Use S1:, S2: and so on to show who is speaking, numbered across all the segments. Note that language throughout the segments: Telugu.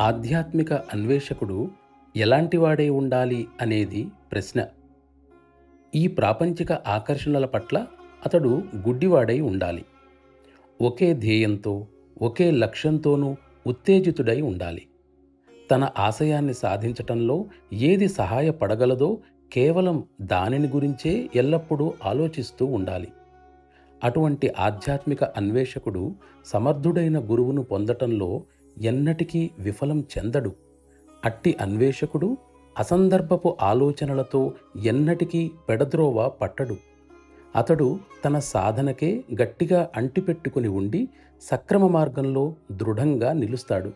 S1: ఆధ్యాత్మిక అన్వేషకుడు ఎలాంటివాడై ఉండాలి అనేది ప్రశ్న. ఈ ప్రాపంచిక ఆకర్షణల పట్ల అతడు గుడ్డివాడై ఉండాలి. ఒకే ధ్యేయంతో, ఒకే లక్ష్యంతోనూ ఉత్తేజితుడై ఉండాలి. తన ఆశయాన్ని సాధించటంలో ఏది సహాయపడగలదో కేవలం దానిని గురించే ఎల్లప్పుడూ ఆలోచిస్తూ ఉండాలి. అటువంటి ఆధ్యాత్మిక అన్వేషకుడు సమర్థుడైన గురువును పొందటంలో ఎన్నటికీ విఫలం చెందడు. అట్టి అన్వేషకుడు అసందర్భపు ఆలోచనలతో ఎన్నటికీ పెడద్రోవ పట్టడు. అతడు తన సాధనకే గట్టిగా అంటిపెట్టుకుని ఉండి సక్రమ మార్గంలో దృఢంగా నిలుస్తాడు.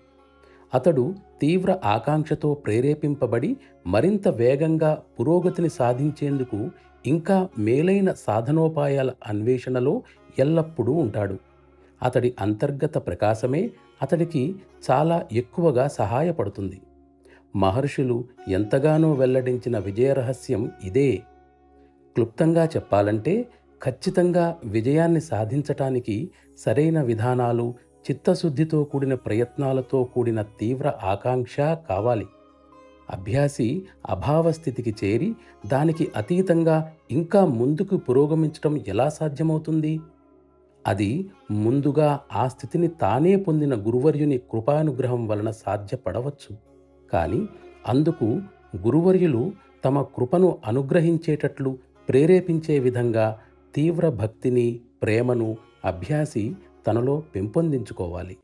S1: అతడు తీవ్ర ఆకాంక్షతో ప్రేరేపింపబడి మరింత వేగంగా పురోగతిని సాధించేందుకు ఇంకా మేలైన సాధనోపాయాల అన్వేషణలో ఎల్లప్పుడూ ఉంటాడు. అతడి అంతర్గత ప్రకాశమే అతడికి చాలా ఎక్కువగా సహాయపడుతుంది. మహర్షులు ఎంతగానో వెల్లడించిన విజయరహస్యం ఇదే. క్లుప్తంగా చెప్పాలంటే, ఖచ్చితంగా విజయాన్ని సాధించటానికి సరైన విధానాలు, చిత్తశుద్ధితో కూడిన ప్రయత్నాలతో కూడిన తీవ్ర ఆకాంక్ష కావాలి. అభ్యాసి అభావస్థితికి చేరి దానికి అతీతంగా ఇంకా ముందుకు పురోగమించటం ఎలా సాధ్యమవుతుంది? అది ముందుగా ఆ స్థితిని తానే పొందిన గురువర్యుని కృపానుగ్రహం వలన సాధ్యపడవచ్చు. కానీ అందుకు గురువర్యులు తమ కృపను అనుగ్రహించేటట్లు ప్రేరేపించే విధంగా తీవ్ర భక్తిని, ప్రేమను అభ్యాసి తనలో పెంపొందించుకోవాలి.